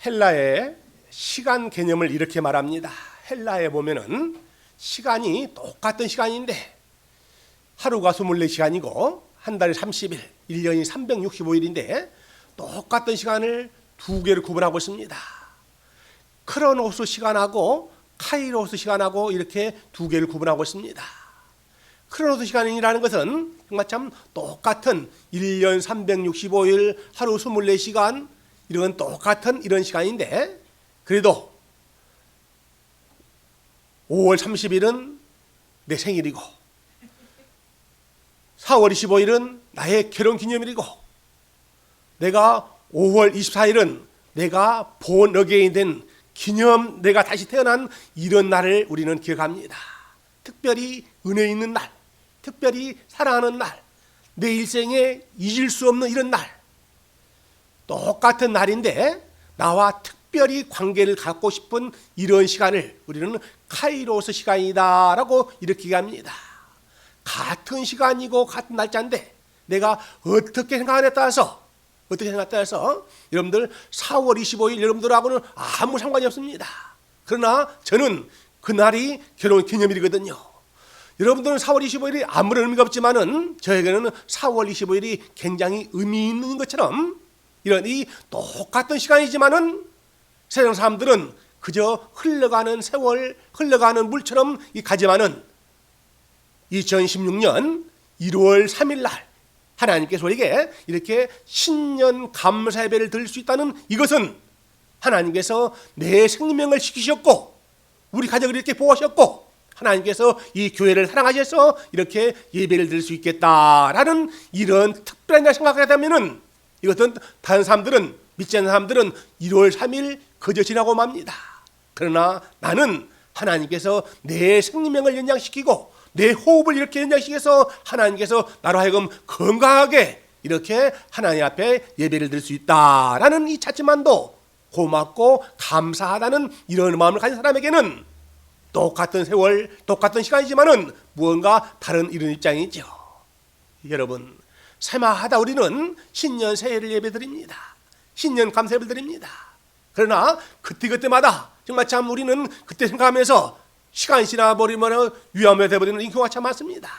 헬라의 시간 개념을 이렇게 말합니다. 헬라에 보면은 시간이 똑같은 시간인데 하루가 24시간이고 한 달이 30일, 1년이 365일인데 똑같은 시간을 두 개로 구분하고 있습니다. 크로노스 시간하고 카이로스 시간하고 이렇게 두 개를 구분하고 있습니다. 크로노스 시간이라는 것은 정말 참 똑같은 1년 365일, 하루 24시간 이런 똑같은 이런 시간인데 그래도 5월 30일은 내 생일이고 4월 25일은 나의 결혼기념일이고 내가 5월 24일은 내가 본 어게인 된 기념 내가 다시 태어난 이런 날을 우리는 기억합니다. 특별히 은혜 있는 날, 특별히 사랑하는 날, 내 일생에 잊을 수 없는 이런 날, 똑같은 날인데 나와 특별히 관계를 갖고 싶은 이런 시간을 우리는 카이로스 시간이다라고 이렇게 얘기합니다. 같은 시간이고 같은 날짜인데 내가 어떻게 생각하냐에 따라서 여러분들 4월 25일 여러분들하고는 아무 상관이 없습니다. 그러나 저는 그날이 결혼 기념일이거든요. 여러분들은 4월 25일이 아무런 의미가 없지만은 저에게는 4월 25일이 굉장히 의미 있는 것처럼 이런 이 똑같은 시간이지만은 세상 사람들은 그저 흘러가는 세월, 흘러가는 물처럼 가지만은 2016년 1월 3일 날 하나님께서 우리에게 이렇게 신년 감사 예배를 드릴 수 있다는 이것은 하나님께서 내 생명을 지키셨고 우리 가족을 이렇게 보호하셨고 하나님께서 이 교회를 사랑하셔서 이렇게 예배를 드릴 수 있겠다라는 이런 특별한 날 생각하게 되면은 이것은 다른 사람들은 믿지 않는 사람들은 1월 3일 그저 지나고 맙니다. 그러나 나는 하나님께서 내 생명을 연장시키고 내 호흡을 이렇게 연장시켜서 하나님께서 나로 하여금 건강하게 이렇게 하나님 앞에 예배를 드릴 수 있다라는 이 자체만도 고맙고 감사하다는 이런 마음을 가진 사람에게는 똑같은 세월, 똑같은 시간이지만은 무언가 다른 이런 입장이죠. 여러분, 새마하다 우리는 신년 새해를 예배드립니다. 신년 감사 예배를 드립니다. 그러나 그때그때마다 정말 참 우리는 그때 생각하면서 시간이 지나버리면 위험해 되어버리는 경우가 참 많습니다.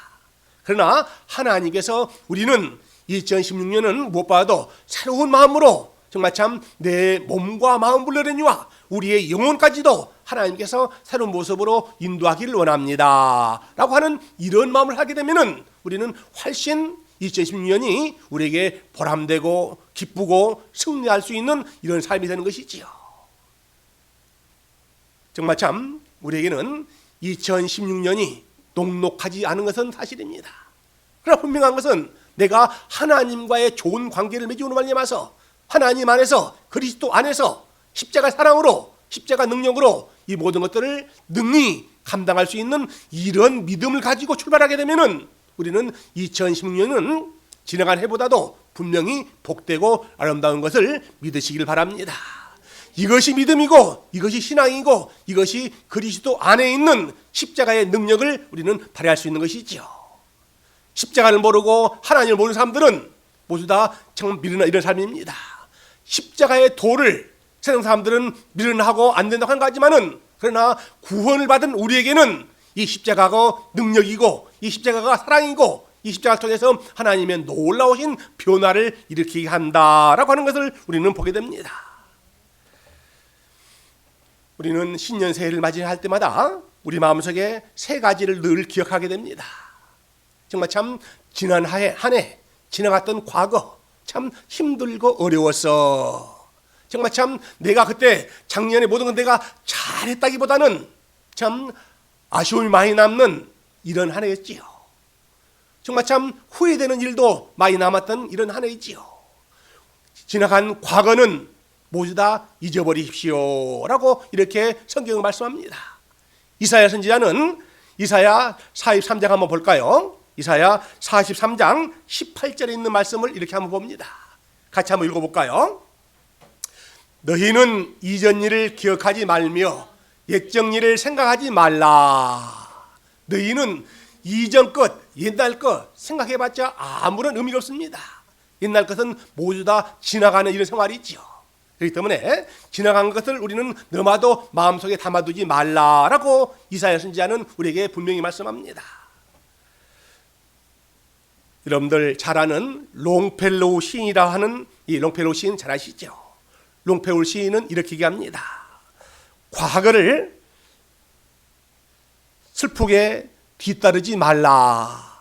그러나 하나님께서 우리는 2016년은 무엇보다도 새로운 마음으로 정말 참 내 몸과 마음 불러내니와 우리의 영혼까지도 하나님께서 새로운 모습으로 인도하기를 원합니다 라고 하는 이런 마음을 하게 되면 우리는 훨씬 2016년이 우리에게 보람되고 기쁘고 승리할 수 있는 이런 삶이 되는 것이지요. 정말 참 우리에게는 2016년이 녹록하지 않은 것은 사실입니다. 그러나 분명한 것은 내가 하나님과의 좋은 관계를 맺음으로 말미암아서 하나님 안에서 그리스도 안에서 십자가 사랑으로 십자가 능력으로 이 모든 것들을 능히 감당할 수 있는 이런 믿음을 가지고 출발하게 되면은 우리는 2016년은 지나간 해보다도 분명히 복되고 아름다운 것을 믿으시길 바랍니다. 이것이 믿음이고 이것이 신앙이고 이것이 그리스도 안에 있는 십자가의 능력을 우리는 발휘할 수 있는 것이지요. 십자가를 모르고 하나님을 모르는 사람들은 모두 다 정말 미련한 이런 삶입니다. 십자가의 도를 세상 사람들은 미련하고 안 된다고 하는 거 하지만은 그러나 구원을 받은 우리에게는 이 십자가가 능력이고 이 십자가가 사랑이고 이 십자가를 통해서 하나님의 놀라우신 변화를 일으키게 한다라고 하는 것을 우리는 보게 됩니다. 우리는 신년 새해를 맞이할 때마다 우리 마음속에 세 가지를 늘 기억하게 됩니다. 정말 참 지난 한 해 지나갔던 과거 참 힘들고 어려웠어. 정말 참 내가 그때 작년에 모든 건 내가 잘했다기보다는 참 아쉬움이 많이 남는 이런 한 해였지요. 정말 참 후회되는 일도 많이 남았던 이런 한 해이지요. 지나간 과거는 모두 다 잊어버리십시오 라고 이렇게 성경을 말씀합니다. 이사야 선지자는 이사야 43장 한번 볼까요? 이사야 43장 18절에 있는 말씀을 이렇게 한번 봅니다. 같이 한번 읽어볼까요? 너희는 이전 일을 기억하지 말며 옛적 일을 생각하지 말라. 너희는 이전 것, 옛날 것 생각해봤자 아무런 의미가 없습니다. 옛날 것은 모두 다 지나가는 이런 생활이지요. 그렇기 때문에 지나간 것을 우리는 너마도 마음속에 담아두지 말라라고 이사야 선지자는 우리에게 분명히 말씀합니다. 여러분들 잘 아는 롱펠로우 시인이라 하는 이 롱펠로우 시인 잘 아시죠? 롱펠로우 시인은 이렇게 얘기합니다. 과거를 슬프게 뒤따르지 말라.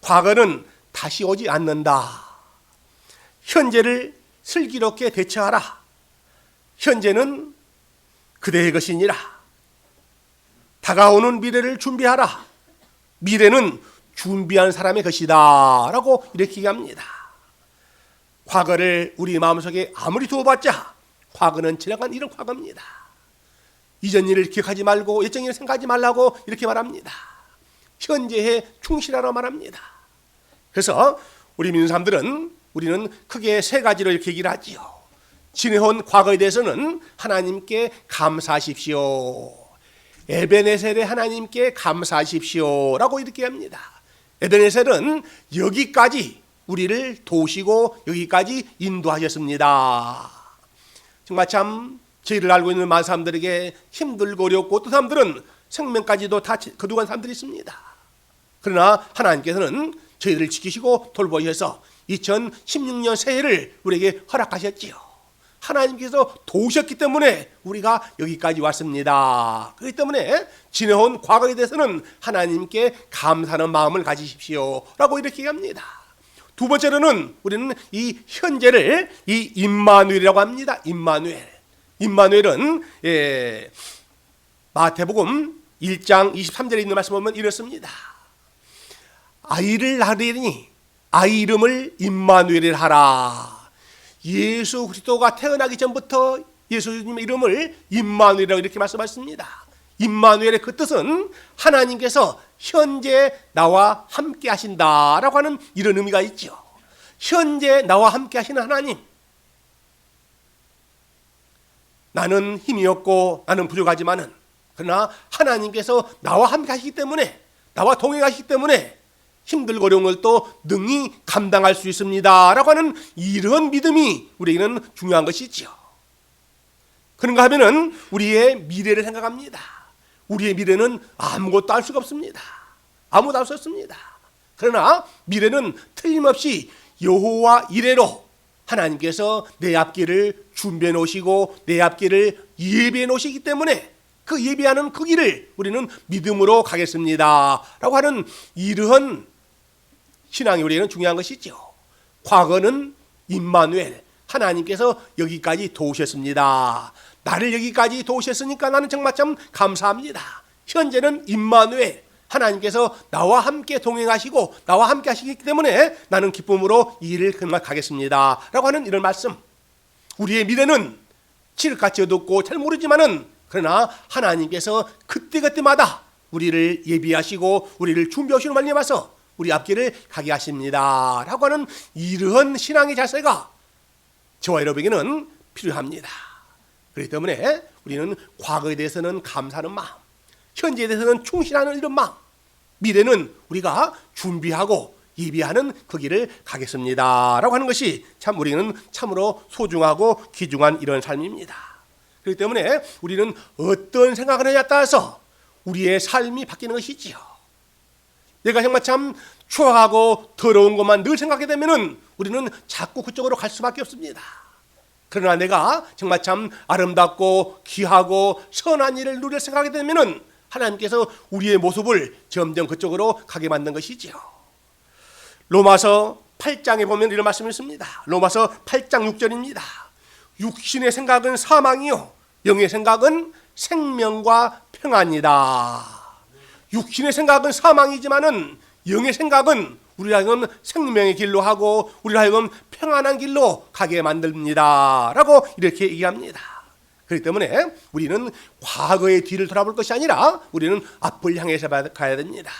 과거는 다시 오지 않는다. 현재를 슬기롭게 대처하라. 현재는 그대의 것이니라. 다가오는 미래를 준비하라. 미래는 준비한 사람의 것이다 라고 이렇게 얘기합니다. 과거를 우리 마음속에 아무리 두어봤자 과거는 지나간 일은 과거입니다. 이전 일을 기억하지 말고 예전 일을 생각하지 말라고 이렇게 말합니다. 현재에 충실하라 말합니다. 그래서 우리 믿는 사람들은 우리는 크게 세 가지로 이렇게 얘기를 하지요. 지내온 과거에 대해서는 하나님께 감사하십시오. 에베네셀의 하나님께 감사하십시오 라고 이렇게 합니다. 에베네셀은 여기까지 우리를 도우시고 여기까지 인도하셨습니다. 정말 참 저희를 알고 있는 많은 사람들에게 힘들고 어렵고 어떤 사람들은 생명까지도 다 거두간 사람들이 있습니다. 그러나 하나님께서는 저희들을 지키시고 돌보셔서 2016년 새해를 우리에게 허락하셨지요. 하나님께서 도우셨기 때문에 우리가 여기까지 왔습니다. 그렇기 때문에 지내온 과거에 대해서는 하나님께 감사하는 마음을 가지십시오 라고 이렇게 얘기합니다. 두 번째로는 우리는 이 현재를 이 임마누엘이라고 합니다. 임마누엘은 마태복음 1장 23절에 있는 말씀 보면 이렇습니다. 아이를 낳으리니 아이 이름을 임마누엘이라 하라. 예수 그리스도가 태어나기 전부터 예수님의 이름을 임마누엘이라고 이렇게 말씀하셨습니다. 임마누엘의 그 뜻은 하나님께서 현재 나와 함께 하신다라고 하는 이런 의미가 있죠. 현재 나와 함께 하시는 하나님. 나는 힘이 없고 나는 부족하지만은 그러나 하나님께서 나와 함께 하시기 때문에 나와 동행하시기 때문에 힘들고 어려운 걸 또 능히 감당할 수 있습니다 라고 하는 이런 믿음이 우리에게는 중요한 것이지요. 그런가 하면은 우리의 미래를 생각합니다. 우리의 미래는 아무것도 알 수가 없습니다. 아무것도 알 수 없습니다. 그러나 미래는 틀림없이 여호와 이레로 하나님께서 내 앞길을 준비해 놓으시고 내 앞길을 예비해 놓으시기 때문에 그 예비하는 그 길을 우리는 믿음으로 가겠습니다 라고 하는 이러한 신앙이 우리에게는 중요한 것이죠. 과거는 임마누엘, 하나님께서 여기까지 도우셨습니다. 나를 여기까지 도우셨으니까 나는 정말 참 감사합니다. 현재는 임마누엘, 하나님께서 나와 함께 동행하시고 나와 함께 하시기 때문에 나는 기쁨으로 이 일을 정말 가겠습니다 라고 하는 이런 말씀. 우리의 미래는 칠흑같이 어둡고 잘 모르지만은 그러나 하나님께서 그때그때마다 우리를 예비하시고 우리를 준비하시는 말씀하셔서 우리 앞길을 가게 하십니다 라고 하는 이러한 신앙의 자세가 저와 여러분에게는 필요합니다. 그렇기 때문에 우리는 과거에 대해서는 감사하는 마음, 현재에 대해서는 충실하는 이런 마음, 미래는 우리가 준비하고 예비하는 그 길을 가겠습니다 라고 하는 것이 참 우리는 참으로 소중하고 귀중한 이런 삶입니다. 그렇기 때문에 우리는 어떤 생각을 하냐에 따라서 우리의 삶이 바뀌는 것이지요. 내가 정말 참 추악하고 더러운 것만 늘 생각하게 되면은 우리는 자꾸 그쪽으로 갈 수밖에 없습니다. 그러나 내가 정말 참 아름답고 귀하고 선한 일을 누릴 생각하게 되면은 하나님께서 우리의 모습을 점점 그쪽으로 가게 만든 것이지요. 로마서 8장에 보면 이런 말씀이 있습니다. 로마서 8장 6절입니다. 육신의 생각은 사망이요 영의 생각은 생명과 평안이다. 육신의 생각은 사망이지만은 영의 생각은 우리를 하여금 생명의 길로 하고 우리를 하여금 평안한 길로 가게 만듭니다 라고 이렇게 얘기합니다. 그렇기 때문에 우리는 과거의 뒤를 돌아볼 것이 아니라 우리는 앞을 향해서 가야 됩니다.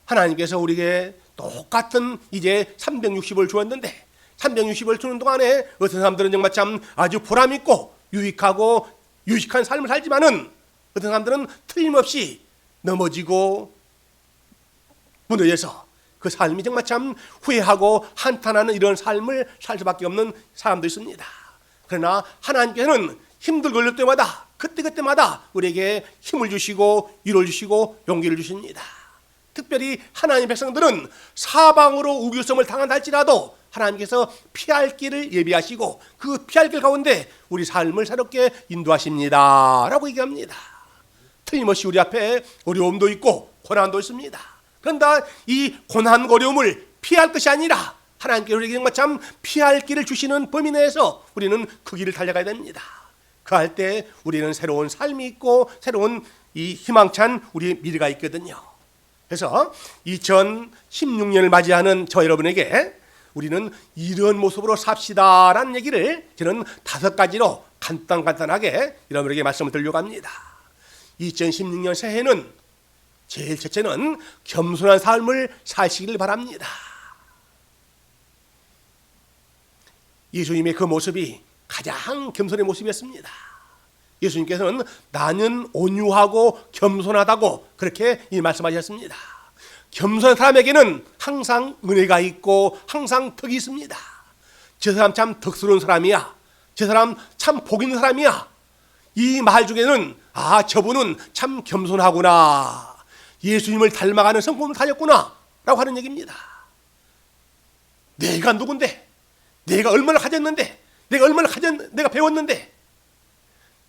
하나님께서 우리에게 똑같은 이제 360을 주었는데 360을 주는 동안에 어떤 사람들은 정말 참 아주 보람있고 유익하고 유익한 삶을 살지만은 어떤 사람들은 틀림없이 넘어지고 무너져서 그 삶이 정말 참 후회하고 한탄하는 이런 삶을 살 수밖에 없는 사람도 있습니다. 그러나 하나님께서는 힘들 걸릴 때마다 그때마다 우리에게 힘을 주시고 위로를 주시고 용기를 주십니다. 특별히 하나님 백성들은 사방으로 우겨섬을 당한다 할지라도 하나님께서 피할 길을 예비하시고 그 피할 길 가운데 우리 삶을 새롭게 인도하십니다 라고 얘기합니다. 틀림없이 우리 앞에 어려움도 있고 고난도 있습니다. 그런데 이 고난 어려움을 피할 것이 아니라 하나님께서 우리에게 정말 참 피할 길을 주시는 범위 내에서 우리는 그 길을 달려가야 됩니다. 그할 때 우리는 새로운 삶이 있고 새로운 이 희망찬 우리의 미래가 있거든요. 그래서 2016년을 맞이하는 저 여러분에게 우리는 이런 모습으로 삽시다라는 얘기를 저는 5가지로 간단하게 여러분에게 말씀을 드리려고 합니다. 2016년 새해는 제일 첫째는 겸손한 삶을 사시길 바랍니다. 예수님의 그 모습이 가장 겸손의 모습이었습니다. 예수님께서는 나는 온유하고 겸손하다고 그렇게 말씀하셨습니다. 겸손한 사람에게는 항상 은혜가 있고 항상 덕이 있습니다. 저 사람 참 덕스러운 사람이야. 저 사람 참 복 있는 사람이야. 이 말 중에는 저분은 참 겸손하구나. 예수님을 닮아가는 성품을 가졌구나 라고 하는 얘기입니다. 내가 누군데? 내가 얼마나 가졌는데? 내가 배웠는데?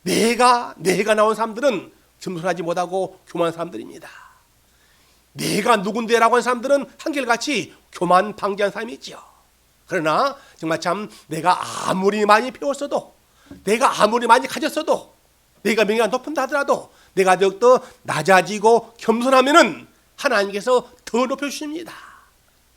내가 나온 사람들은 겸손하지 못하고 교만한 사람들입니다. 내가 누군데라고 하는 사람들은 한결같이 교만 방지한 사람이 있죠. 그러나 정말 참 내가 아무리 많이 배웠어도, 내가 아무리 많이 가졌어도, 내가 명예가 높은다 하더라도 내가 더욱더 낮아지고 겸손하면은 하나님께서 더 높여주십니다.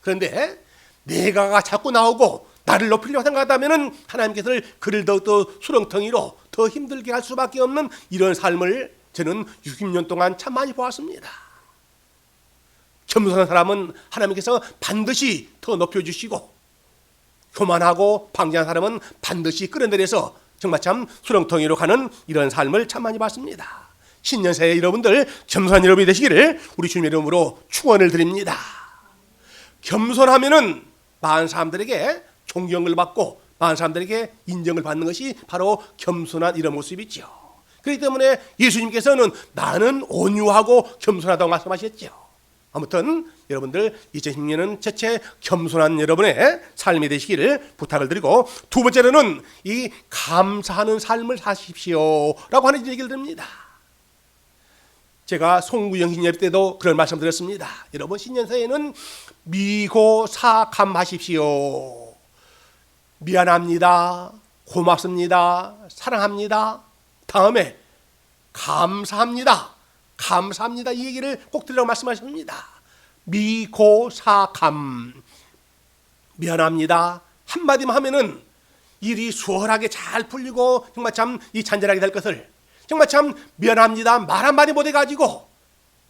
그런데 내가가 자꾸 나오고 나를 높이려고 생각하다면은 하나님께서 그를 더욱더 수렁텅이로 더 힘들게 할 수밖에 없는 이런 삶을 저는 60년 동안 참 많이 보았습니다. 겸손한 사람은 하나님께서 반드시 더 높여주시고 교만하고 방지한 사람은 반드시 끌어내려서 정말 참 수렁텅이로 가는 이런 삶을 참 많이 봤습니다. 신년 새해 여러분들 겸손한 여러분이 되시기를 우리 주님의 이름으로 축원을 드립니다. 겸손하면은 많은 사람들에게 존경을 받고 많은 사람들에게 인정을 받는 것이 바로 겸손한 이런 모습이죠. 그렇기 때문에 예수님께서는 나는 온유하고 겸손하다고 말씀하셨죠. 아무튼 여러분들 2010년은 첫째 겸손한 여러분의 삶이 되시기를 부탁을 드리고, 두 번째로는 이 감사하는 삶을 사십시오 라고 하는 얘기를 드립니다. 제가 송구영 신예배 때도 그런 말씀 드렸습니다. 여러분 신년사에는 미고사감하십시오. 미안합니다, 고맙습니다, 사랑합니다, 다음에 감사합니다, 감사합니다 이 얘기를 꼭 드리라고 말씀하셨습니다. 미고사감, 미안합니다 한마디만 하면은 일이 수월하게 잘 풀리고 정말 참 이 잔잔하게 될 것을 정말 참 미안합니다 말 한마디 못해가지고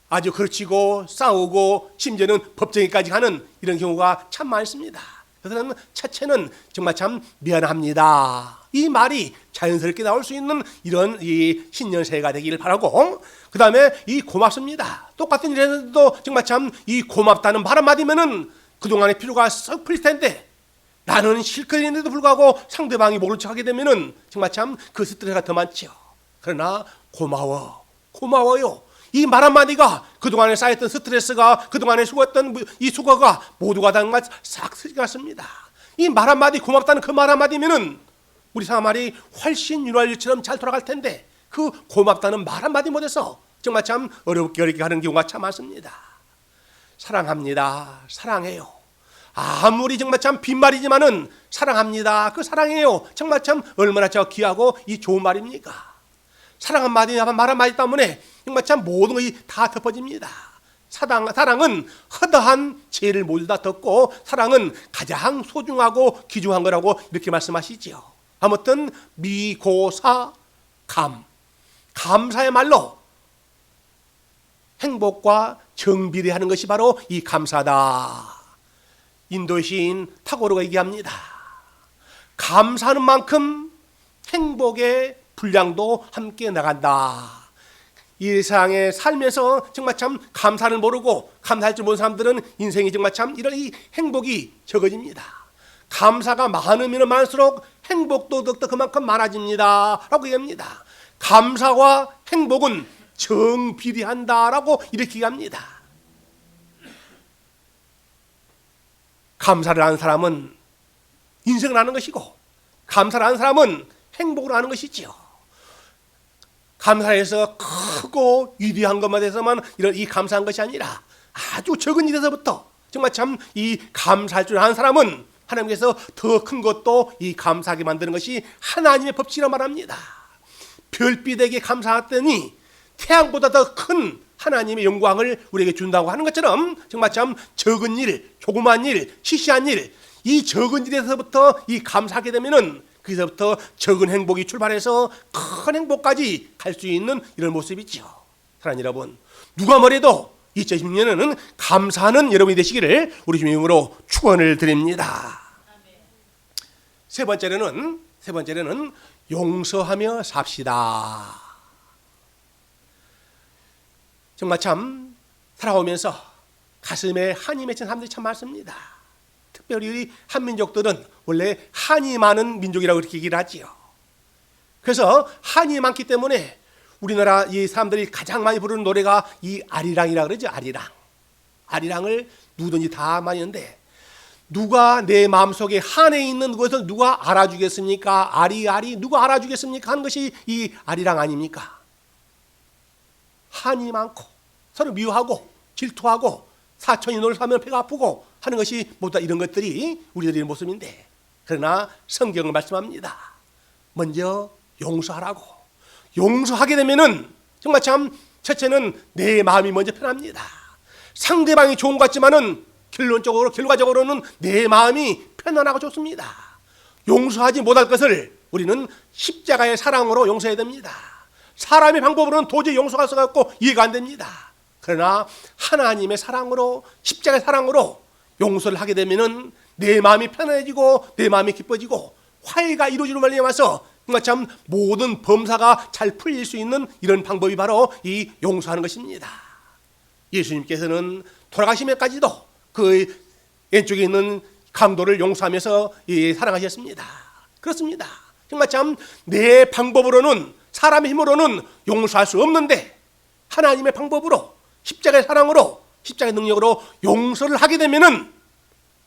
아주 그르치고 싸우고 심지어는 법정에까지 가는 이런 경우가 참 많습니다. 그래서 첫째는 정말 참 미안합니다 이 말이 자연스럽게 나올 수 있는 이런 이 신년 새해가 되기를 바라고, 그 다음에 이 고맙습니다. 똑같은 일에도 정말 참 이 고맙다는 말 한마디면은 그동안의 피로가 썩 풀릴 텐데 나는 실컷 있는데도 불구하고 상대방이 모른 척 하게 되면은 정말 참 그 스트레스가 더 많죠. 그러나 고마워요 이 말 한마디가 그동안에 쌓였던 스트레스가, 그동안에 수고했던 이 수고가 모두가 다 싹 스쳐갔습니다. 이 말 한마디, 고맙다는 그 말 한마디면은 우리 생활이 훨씬 윤활 일처럼 잘 돌아갈 텐데 그 고맙다는 말 한마디 못해서 정말 참 어렵게 하는 경우가 참 많습니다. 사랑합니다, 사랑해요. 아무리 정말 참 빈말이지만은 사랑합니다, 그 사랑해요 정말 참 얼마나 저 귀하고 이 좋은 말입니까? 사랑 한마디, 말 한마디 때문에 정말 참 모든 것이 다 덮어집니다. 사랑은 허다한 죄를 모두 다 덮고 사랑은 가장 소중하고 귀중한 거라고 이렇게 말씀하시지요. 아무튼 미고사감, 감사의 말로 행복과 정비례하는 것이 바로 이 감사다. 인도 시인 타고르가 얘기합니다. 감사하는 만큼 행복의 분량도 함께 나간다. 이 세상에 살면서 정말 참 감사를 모르고 감사할 줄 모르는 사람들은 인생이 정말 참 이런 이 행복이 적어집니다. 감사가 많으면 많을수록 행복도 더욱더 그만큼 많아집니다 라고 얘기합니다. 감사와 행복은 정비례한다라고 이렇게 얘기합니다. 감사를 하는 사람은 인생을 하는 것이고, 감사를 하는 사람은 행복을 하는 것이지요. 감사해서 크고 위대한 것만 해서만 이 감사한 것이 아니라 아주 적은 일에서부터 정말 참 이 감사할 줄 아는 사람은 하나님께서 더 큰 것도 이 감사하게 만드는 것이 하나님의 법칙이라 말합니다. 별빛에게 감사했더니 태양보다 더 큰 하나님의 영광을 우리에게 준다고 하는 것처럼 정말 참 적은 일, 조그만 일, 시시한 일, 이 적은 일에서부터 이 감사하게 되면은 거기서부터 적은 행복이 출발해서 큰 행복까지 갈 수 있는 이런 모습이죠. 사랑하는 여러분, 누가 뭐래도 2016년에는 감사하는 여러분이 되시기를 우리 주님의 이름으로 축원을 드립니다. 세 번째로는 용서하며 삽시다. 정말 참 살아오면서 가슴에 한이 맺힌 사람들이 참 많습니다. 특별히 우리 한민족들은 원래 한이 많은 민족이라고 그렇게 얘기를 하지요. 그래서 한이 많기 때문에 우리나라 이 사람들이 가장 많이 부르는 노래가 이 아리랑이라고 그러죠. 아리랑을 누구든지 다 많이 하는데, 누가 내 마음속에 한에 있는 것을 누가 알아주겠습니까? 아리 누가 알아주겠습니까? 하는 것이 이 아리랑 아닙니까? 한이 많고 서로 미워하고 질투하고 사촌이 너를 사면 배가 아프고 하는 것이 모두 이런 것들이 우리들의 모습인데, 그러나 성경은 말씀합니다. 먼저 용서하라고. 용서하게 되면은 정말 참 첫째는 내 마음이 먼저 편합니다. 상대방이 좋은 것 같지만은 결과적으로는 내 마음이 편안하고 좋습니다. 용서하지 못할 것을 우리는 십자가의 사랑으로 용서해야 됩니다. 사람의 방법으로는 도저히 용서할 수가 없고 이해가 안 됩니다. 그러나 하나님의 사랑으로, 십자가의 사랑으로 용서를 하게 되면은 내 마음이 편해지고 내 마음이 기뻐지고 화해가 이루어지는 말미암아서 정말 참 모든 범사가 잘 풀릴 수 있는 이런 방법이 바로 이 용서하는 것입니다. 예수님께서는 돌아가시면까지도 그 왼쪽에 있는 강도를 용서하면서 사랑하셨습니다. 그렇습니다. 정말 참 내 방법으로는, 사람의 힘으로는 용서할 수 없는데 하나님의 방법으로, 십자가의 사랑으로, 십자가의 능력으로 용서를 하게 되면은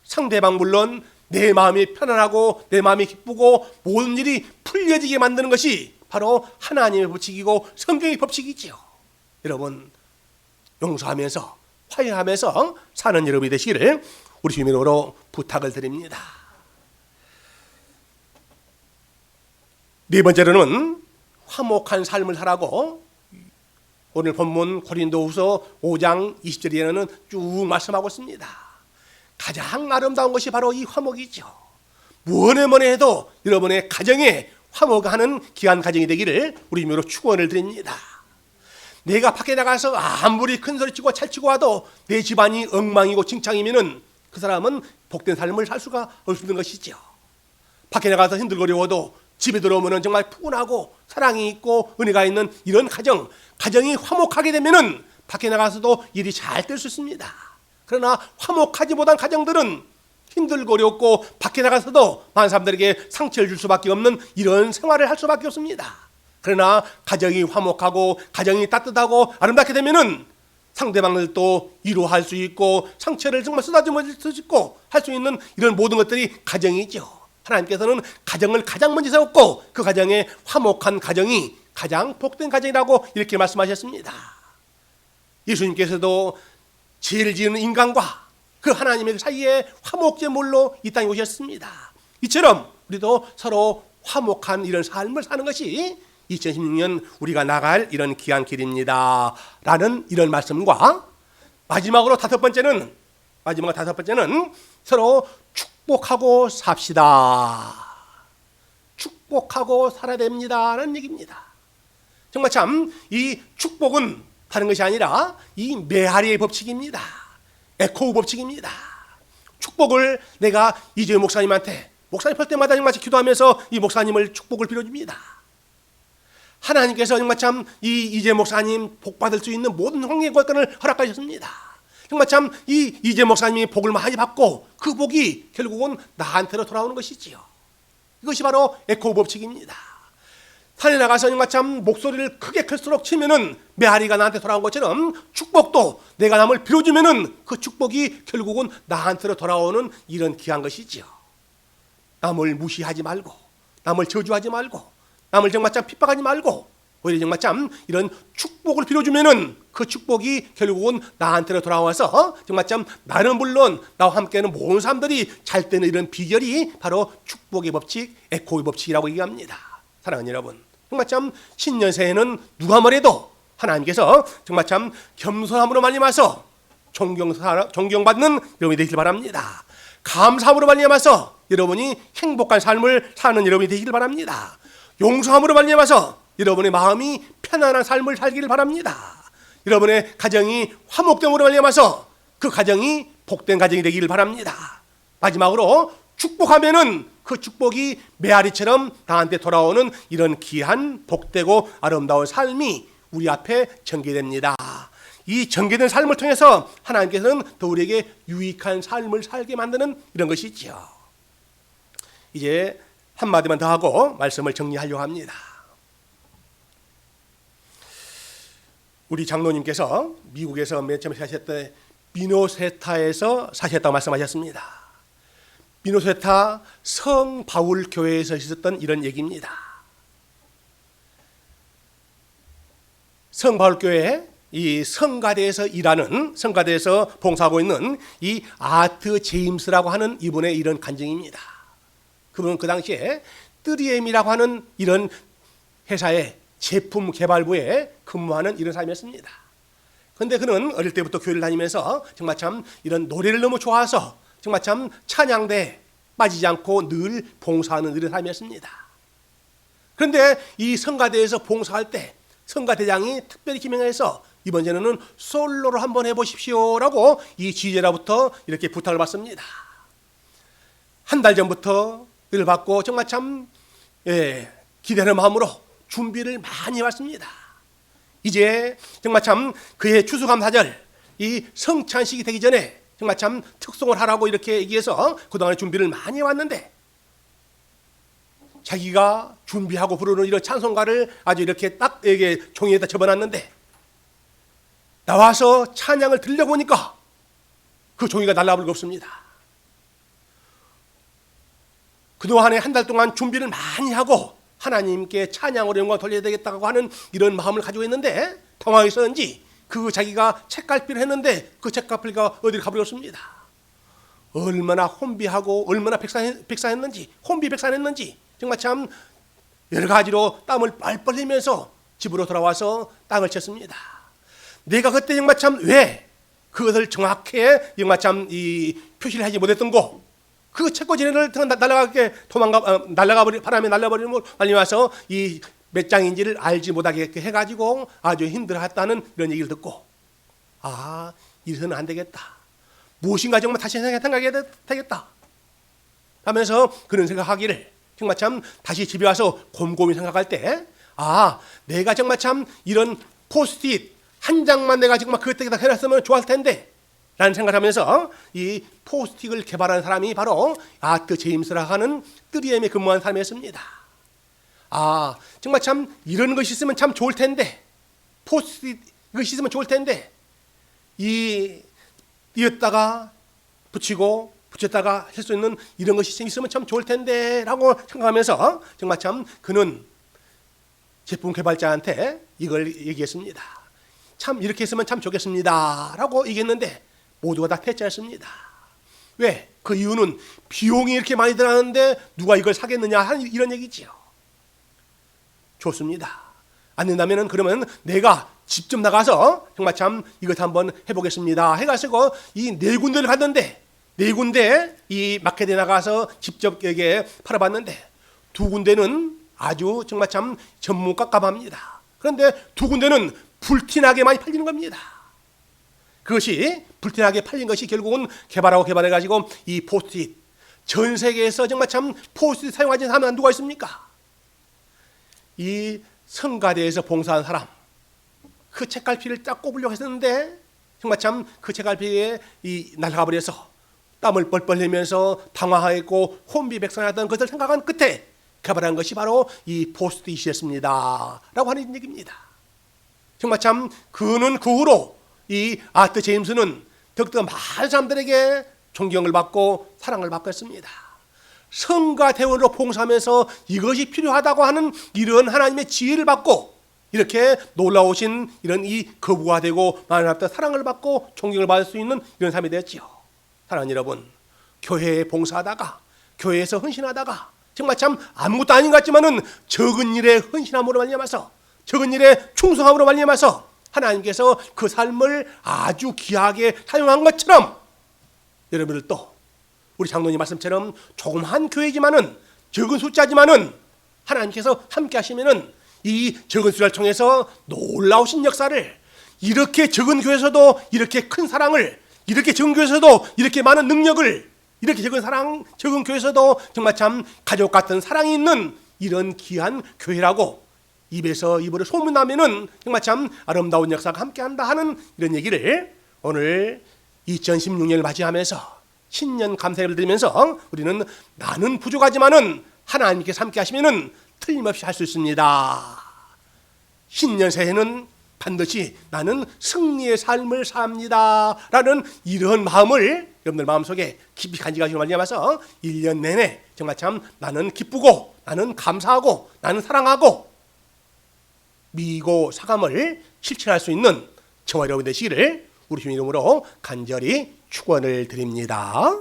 상대방 물론 내 마음이 편안하고 내 마음이 기쁘고 모든 일이 풀려지게 만드는 것이 바로 하나님의 법칙이고 성경의 법칙이지요. 여러분, 용서하면서 화해하면서 사는 여러분이 되시기를 우리 주님으로 부탁을 드립니다. 네 번째로는 화목한 삶을 살라고 오늘 본문 고린도후서 5장 20절에는 쭉 말씀하고 있습니다. 가장 아름다운 것이 바로 이 화목이죠. 뭐니 해도 여러분의 가정에 화목하는 귀한 가정이 되기를 우리 주님으로 축원을 드립니다. 내가 밖에 나가서 아무리 큰 소리치고 찰치고 와도 내 집안이 엉망이고 칭창이면은 그 사람은 복된 삶을 살 수가 없는 것이죠. 밖에 나가서 힘들거려워도 집에 들어오면 정말 푸근하고 사랑이 있고 은혜가 있는 이런 가정이 화목하게 되면은 밖에 나가서도 일이 잘 될 수 있습니다. 그러나 화목하지 못한 가정들은 힘들고 어렵고 밖에 나가서도 많은 사람들에게 상처를 줄 수밖에 없는 이런 생활을 할 수밖에 없습니다. 그러나 가정이 화목하고 가정이 따뜻하고 아름답게 되면은 상대방을 또 위로할 수 있고 상처를 정말 쓰다듬을 수 있고 할 수 있는 이런 모든 것들이 가정이죠. 하나님께서는 가정을 가장 먼저 세웠고 그 가정에 화목한 가정이 가장 복된 가정이라고 이렇게 말씀하셨습니다. 예수님께서도 죄를 지은 인간과 그 하나님의 사이에 화목제물로 이 땅에 오셨습니다. 이처럼 우리도 서로 화목한 이런 삶을 사는 것이 2016년 우리가 나갈 이런 귀한 길입니다 라는 이런 말씀과 마지막으로 다섯 번째는 서로 축복하고 삽시다. 축복하고 살아야 됩니다라는 얘기입니다. 정말 참 이 축복은 다른 것이 아니라 이 메아리의 법칙입니다. 에코우 법칙입니다. 축복을 내가 이재 목사님한테, 목사님 볼 때마다 정말 기도하면서 이 목사님을 축복을 빌어줍니다. 하나님께서 정말 참 이 이재 목사님 복 받을 수 있는 모든 홍해 권을 허락하셨습니다. 정말 참 이재 목사님이 복을 많이 받고 그 복이 결국은 나한테로 돌아오는 것이지요. 이것이 바로 에코 법칙입니다. 산에 나가서 정말 참 목소리를 크게 클수록 치면은 메아리가 나한테 돌아온 것처럼 축복도 내가 남을 빌어주면은 그 축복이 결국은 나한테로 돌아오는 이런 귀한 것이지요. 남을 무시하지 말고, 남을 저주하지 말고, 남을 정말 참 핍박하지 말고, 오히려 정말 참 이런 축복을 빌어주면은 그 축복이 결국은 나한테로 돌아와서 정말 참 나는 물론 나와 함께하는 모든 사람들이 잘 되는 이런 비결이 바로 축복의 법칙, 에코의 법칙이라고 얘기합니다. 사랑하는 여러분, 정말 참 신년새에는 누가 뭐래도 하나님께서 정말 참 겸손함으로 말미암아서 존경받는 여러분이 되길 바랍니다. 감사함으로 말미암아서 여러분이 행복한 삶을 사는 여러분이 되길 바랍니다. 용서함으로 말미암아서 여러분의 마음이 편안한 삶을 살기를 바랍니다. 여러분의 가정이 화목됨으로 말미암아서 그 가정이 복된 가정이 되기를 바랍니다. 마지막으로 축복하면은 그 축복이 메아리처럼 나한테 돌아오는 이런 귀한 복되고 아름다운 삶이 우리 앞에 전개됩니다. 이 전개된 삶을 통해서 하나님께서는 더 우리에게 유익한 삶을 살게 만드는 이런 것이죠. 이제 한마디만 더 하고 말씀을 정리하려고 합니다. 우리 장로님께서 미국에서 맨 처음에 사셨을 때 미네소타에서 사셨다고 말씀하셨습니다. 미네소타 성 바울 교회에서 있었던 이런 얘기입니다. 성 바울 교회 이 성가대에서 일하는, 성가대에서 봉사하고 있는 이 아트 제임스라고 하는 이분의 이런 간증입니다. 그분은 그 당시에 3M이라고 하는 이런 회사의 제품 개발부에 근무하는 이런 사람이었습니다. 그런데 그는 어릴 때부터 교회를 다니면서 정말 참 이런 노래를 너무 좋아해서 정말 참 찬양대에 빠지지 않고 늘 봉사하는 이런 삶이었습니다. 그런데 이 성가대에서 봉사할 때 성가대장이 특별히 기명해서 이번 전에는 솔로로 한번 해보십시오라고 이 지휘자로부터 이렇게 부탁을 받습니다. 한 달 전부터 이를 받고 정말 참 기대하는 마음으로 준비를 많이 해왔습니다. 이제 정말 참 그의 추수감사절 이 성찬식이 되기 전에 정말 참 특송을 하라고 이렇게 얘기해서 그동안에 준비를 많이 해왔는데 자기가 준비하고 부르는 이런 찬송가를 아주 이렇게 딱 이게 종이에다 접어놨는데 나와서 찬양을 들려고 보니까 그 종이가 날라버리고 없습니다. 그동안에 한 달 동안 준비를 많이 하고 하나님께 찬양으로 영광을 돌려야 되겠다고 하는 이런 마음을 가지고 있는데 당황했었는지 그 자기가 책갈피를 했는데 그 책갈피가 어디로 가버렸습니다. 얼마나 혼비하고 얼마나 백산했는지 혼비백산했는지 정말 참 여러 가지로 땀을 뻘뻘 흘리면서 집으로 돌아와서 땅을 쳤습니다. 내가 그때 정말 참 왜 그것을 정확하게 정말 참 이 표시를 하지 못했던 그 책꽂이를 날아가 버리 바람에 날라버리는 걸 빨리 와서 이 몇 장인지를 알지 못하게 해가지고 아주 힘들어했다는 이런 얘기를 듣고 이래서는 안 되겠다. 무엇인가 정말 다시 생각해야 되겠다. 하면서 그런 생각하기를 정말 참 다시 집에 와서 곰곰이 생각할 때 내가 정말 참 이런 포스트잇 한 장만 내가 정말 그때다 해놨으면 좋았을 텐데 라는 생각을 하면서 이 포스트잇을 개발한 사람이 바로 아트 제임스라고 하는 3M에 근무한 사람이었습니다. 정말 참 이런 것이 있으면 참 좋을 텐데 포스트잇 이것이 있으면 좋을 텐데 이었다가 붙였다가 할 수 있는 이런 것이 있으면 참 좋을 텐데 라고 생각하면서 정말 참 그는 제품 개발자한테 이걸 얘기했습니다. 참 이렇게 했으면 참 좋겠습니다 라고 얘기했는데 모두가 다 퇴짜였습니다. 왜? 그 이유는 비용이 이렇게 많이 들어가는데 누가 이걸 사겠느냐 하는 이런 얘기지요. 좋습니다. 안 된다면 그러면 내가 직접 나가서 정말 참 이것 한번 해보겠습니다 해가지고 이 4군데를 갔는데 4군데 이 마켓에 나가서 직접 이게 팔아봤는데 2군데는 아주 정말 참 전문가값합니다. 그런데 2군데는 불티나게 많이 팔리는 겁니다. 그것이 불티나게 팔린 것이 결국은 개발해가지고 이 포스트잇 전 세계에서 정말 참 포스트잇 사용하지 않는 사람은 누가 있습니까? 이 성가대에서 봉사한 사람 그 책갈피를 딱 꼽으려고 했었는데 정말 참 그 제갈피에 날아가 버려서 땀을 뻘뻘 흘리면서 당황하였고 혼비백산하던 것을 생각한 끝에 개발한 것이 바로 이 포스트 이시였습니다 라고 하는 얘기입니다. 정말 참 그는 그 후로 이 아트 제임스는 더욱더 많은 사람들에게 존경을 받고 사랑을 받고 했습니다. 성과 대원으로 봉사하면서 이것이 필요하다고 하는 이런 하나님의 지혜를 받고 이렇게 놀라우신 이런 이 거부가 되고 많은 사람들 사랑을 받고 존경을 받을 수 있는 이런 삶이 되었지요. 사랑하는 여러분, 교회에 봉사하다가 교회에서 헌신하다가 정말 참 아무것도 아닌 것 같지만은 적은 일에 헌신함으로 말미암아서 적은 일에 충성함으로 말미암아서 하나님께서 그 삶을 아주 귀하게 사용한 것처럼 여러분들도 우리 장로님 말씀처럼 조그마한 교회지만은 적은 숫자지만은 하나님께서 함께 하시면은 이 적은 숫자를 통해서 놀라우신 역사를 이렇게 적은 교회에서도 이렇게 큰 사랑을 이렇게 적은 교회에서도 이렇게 많은 능력을 이렇게 적은 교회에서도 정말 참 가족 같은 사랑이 있는 이런 귀한 교회라고 입에서 입으로 소문나면은 정말 참 아름다운 역사가 함께한다 하는 이런 얘기를 오늘 2016년을 맞이하면서 신년 감사를 드리면서 우리는 나는 부족하지만은 하나님께서 함께 하시면은 틀림없이 할 수 있습니다. 신년 새해는 반드시 나는 승리의 삶을 삽니다 라는 이런 마음을 여러분들 마음속에 깊이 간직하시고 말미암아서 1년 내내 정말 참 나는 기쁘고 나는 감사하고 나는 사랑하고 미고 사감을 실천할 수 있는 저와 여러분 되시기를 우리 주님 이름으로 간절히 축원을 드립니다.